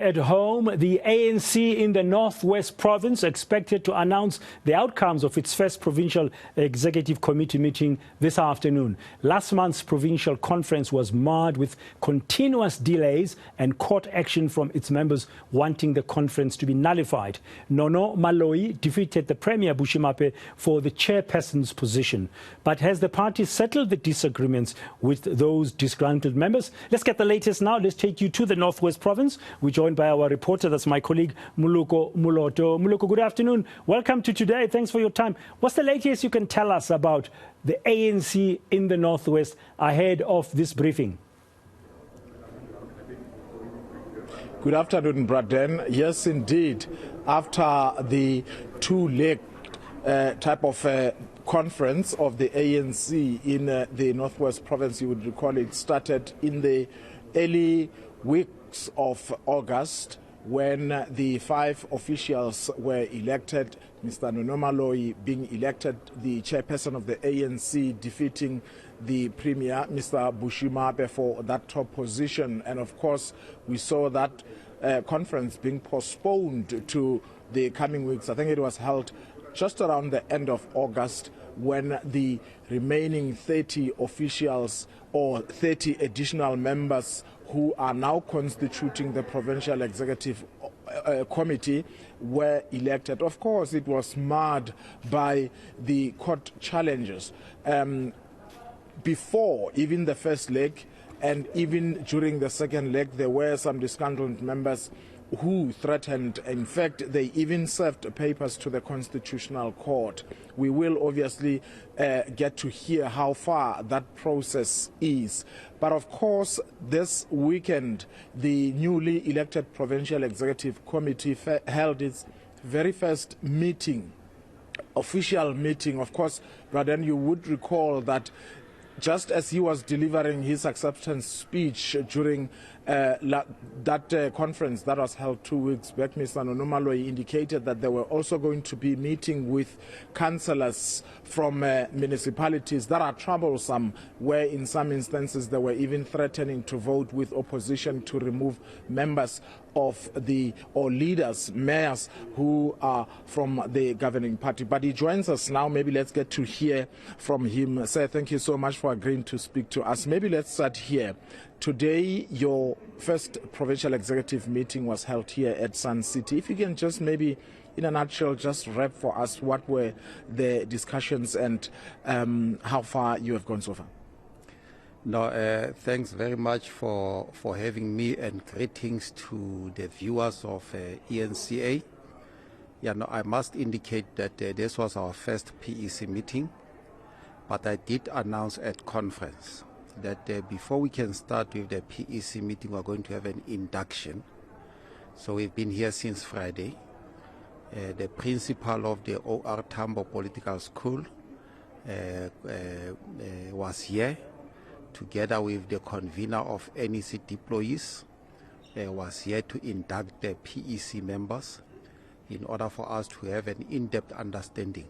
At home, the ANC in the Northwest Province expected to announce the outcomes of its first Provincial Executive Committee meeting this afternoon. Last month's provincial conference was marred with continuous delays and court action from its members wanting the conference to be nullified. Moloko Moloto defeated the Premier Bushimape for the chairperson's position. But has the party settled the disagreements with those disgruntled members? Let's get the latest now. Let's take you to the Northwest Province. We join by our reporter, that's my colleague Moloko Moloto. Moloko, good afternoon. Welcome to Today. Thanks for your time. What's the latest you can tell us about the ANC in the Northwest ahead of this briefing? Good afternoon, Braden. Yes, indeed. After the two-leg type of conference of the ANC in the Northwest Province, you would recall it started in the early weeks of August when the 5 officials were elected, Mr. Moloko Moloto being elected the chairperson of the ANC, defeating the Premier, Mr. Bushimape, for that top position. And of course, we saw that conference being postponed to the coming weeks. I think it was held just around the end of August when the remaining 30 officials or 30 additional members who are now constituting the Provincial Executive Committee were elected. Of course, it was marred by the court challenges. Before even the first leg and even during the second leg, there were some disgruntled members who threatened, in fact, they even served papers to the Constitutional Court. We will obviously get to hear how far that process is. But of course, this weekend, the newly elected Provincial Executive Committee held its very first meeting, official meeting. Of course, Braden, you would recall that just as he was delivering his acceptance speech during that conference that was held 2 weeks back, Mr. Moloko Moloto indicated that they were also going to be meeting with councillors from municipalities that are troublesome, where in some instances they were even threatening to vote with opposition to remove members of the leaders, mayors who are from the governing party. But he joins us now. Maybe let's get to hear from him. Sir, thank you so much for agreeing to speak to us. Maybe let's start here. Today, your first provincial executive meeting was held here at Sun City. If you can just maybe, in a nutshell, just wrap for us what were the discussions and how far you have gone so far. No, thanks very much for having me, and greetings to the viewers of eNCA. Yeah, no, I must indicate that this was our first PEC meeting, but I did announce at conference that before we can start with the PEC meeting, we're going to have an induction. So we've been here since Friday. The principal of the OR Tambo Political School was here, together with the convener of NEC deployees, was here to induct the PEC members in order for us to have an in-depth understanding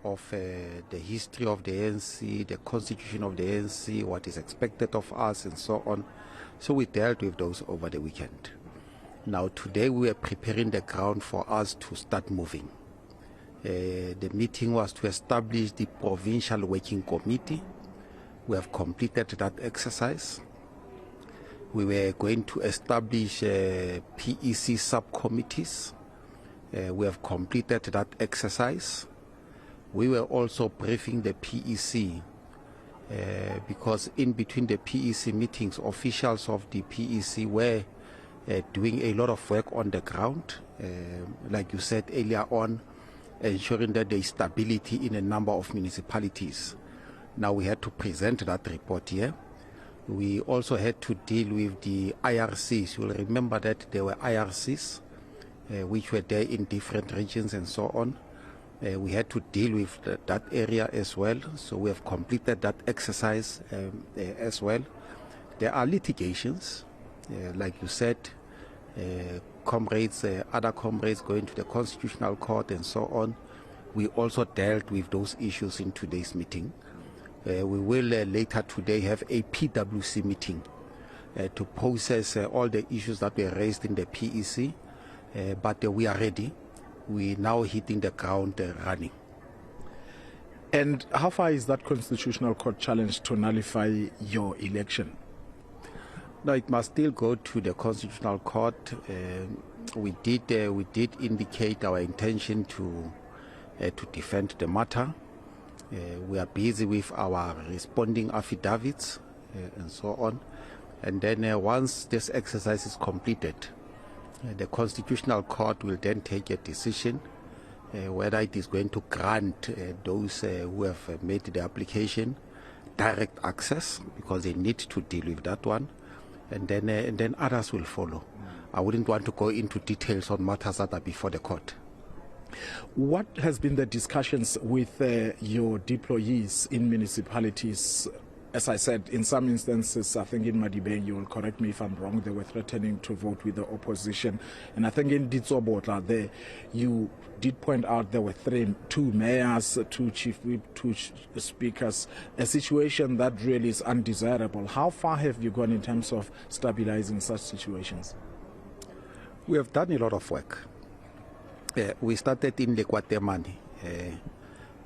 of the history of the ANC, the constitution of the ANC, what is expected of us, and so on. So we dealt with those over the weekend. Now today we are preparing the ground for us to start moving. The meeting was to establish the Provincial Working Committee. We have completed that exercise. We were going to establish PEC subcommittees. We have completed that exercise. We were also briefing the PEC because in between the PEC meetings, officials of the PEC were doing a lot of work on the ground, like you said earlier on, ensuring that there is stability in a number of municipalities. Now we had to present that report here. We also had to deal with the IRCs. You will remember that there were IRCs which were there in different regions and so on. We had to deal with that area as well. So we have completed that exercise as well. There are litigations, like you said, comrades, other comrades going to the Constitutional Court and so on. We also dealt with those issues in today's meeting. We will later today have a PWC meeting to process all the issues that were raised in the PEC, but we are ready. We now hitting the ground running. And how far is that Constitutional Court challenge to nullify your election? No, it must still go to the Constitutional Court. We did indicate our intention to defend the matter. We are busy with our responding affidavits and so on. And then once this exercise is completed, the Constitutional Court will then take a decision whether it is going to grant those who have made the application direct access, because they need to deal with that one, and then others will follow. I wouldn't want to go into details on matters that are before the court. What has been the discussions with your deployees in municipalities? As I said, in some instances, I think in Madibeng, you will correct me if I'm wrong, they were threatening to vote with the opposition. And I think in Ditsobotla there, you did point out there were two mayors, two chief whip, two speakers, a situation that really is undesirable. How far have you gone in terms of stabilizing such situations? We have done a lot of work. We started in Lekwatemane,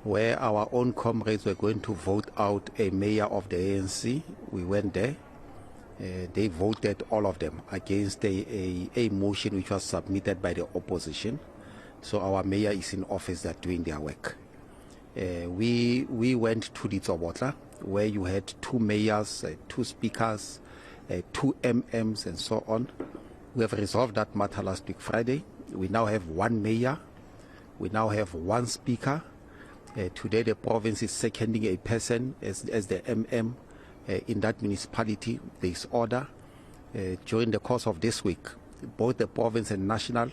where our own comrades were going to vote out a mayor of the ANC. We went there. They voted, all of them, against a motion which was submitted by the opposition. So our mayor is in office, they're doing their work. We went to Ditsobotla, where you had two mayors, two speakers, two MMs, and so on. We have resolved that matter last week Friday. We now have one mayor. We now have one speaker. Today the province is seconding a person as the MM in that municipality. There is order. During the course of this week, both the province and national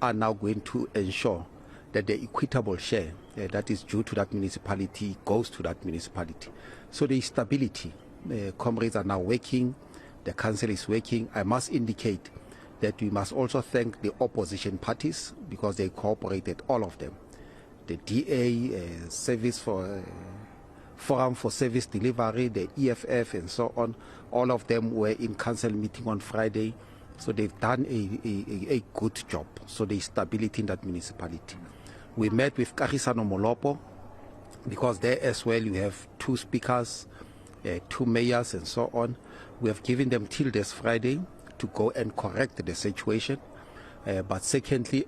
are now going to ensure that the equitable share that is due to that municipality goes to that municipality. So there is stability. Comrades are now working. The council is working. I must indicate that we must also thank the opposition parties, because they cooperated, all of them. The DA, Forum for Service Delivery, the EFF, and so on, all of them were in council meeting on Friday. So they've done a good job. So there is stability in that municipality. We met with Kagisano Molopo, because there as well you have two speakers, two mayors, and so on. We have given them till this Friday to go and correct the situation. But secondly,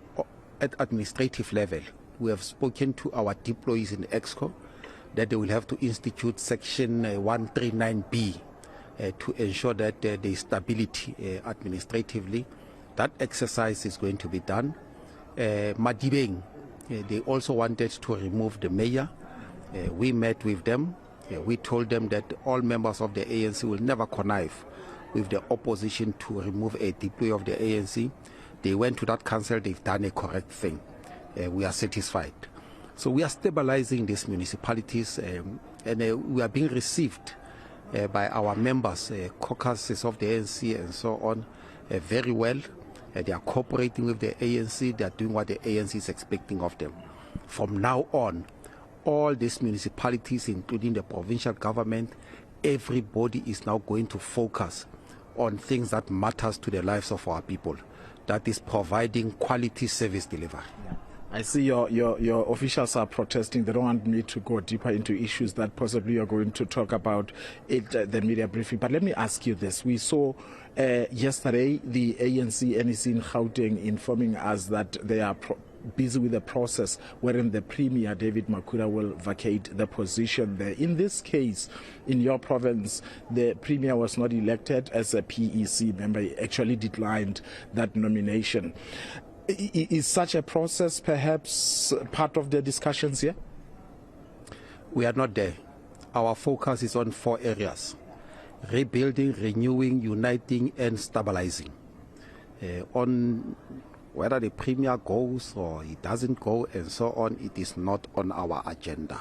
at administrative level, we have spoken to our deployees in EXCO that they will have to institute Section 139B to ensure that there is stability administratively. That exercise is going to be done. Madibeng, they also wanted to remove the mayor. We met with them. We told them that all members of the ANC will never connive with the opposition to remove a deployee of the ANC. They went to that council, they've done a correct thing. We are satisfied. So we are stabilizing these municipalities, and we are being received by our members, caucuses of the ANC and so on, very well. They are cooperating with the ANC, they are doing what the ANC is expecting of them. From now on, all these municipalities, including the provincial government, everybody is now going to focus on things that matters to the lives of our people. That is providing quality service delivery. Yeah. I see your officials are protesting. They don't want me to go deeper into issues that possibly you're going to talk about at the media briefing. But let me ask you this. We saw yesterday the ANC NEC in Gauteng informing us that they are busy with the process wherein the Premier, David Makhura, will vacate the position there. In this case, in your province, the Premier was not elected as a PEC member. He actually declined that nomination. Is such a process perhaps part of the discussions here? We are not there. Our focus is on 4 areas: rebuilding, renewing, uniting, and stabilizing. On whether the Premier goes or he doesn't go and so on, it is not on our agenda.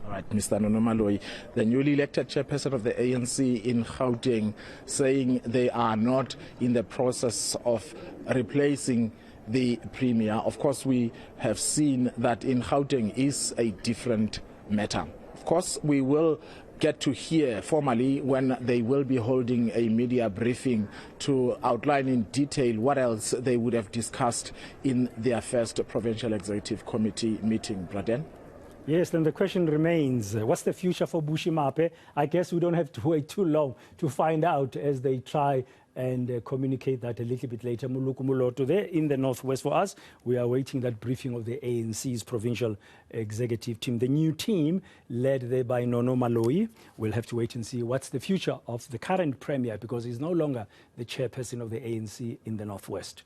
All right, Mr. Nonomaloi, the newly elected chairperson of the ANC in Gauteng, saying they are not in the process of replacing the Premier. Of course, we have seen that in Gauteng is a different matter. Of course, we will get to hear formally when they will be holding a media briefing to outline in detail what else they would have discussed in their first Provincial Executive Committee meeting. Braden? Yes, then the question remains, what's the future for Bushimape? I guess we don't have to wait too long to find out as they try and communicate that a little bit later. Moloko Moloto there in the Northwest for us. We are waiting that briefing of the ANC's Provincial Executive Team. The new team, led there by Nono Maloi, we'll have to wait and see what's the future of the current Premier, because he's no longer the chairperson of the ANC in the Northwest.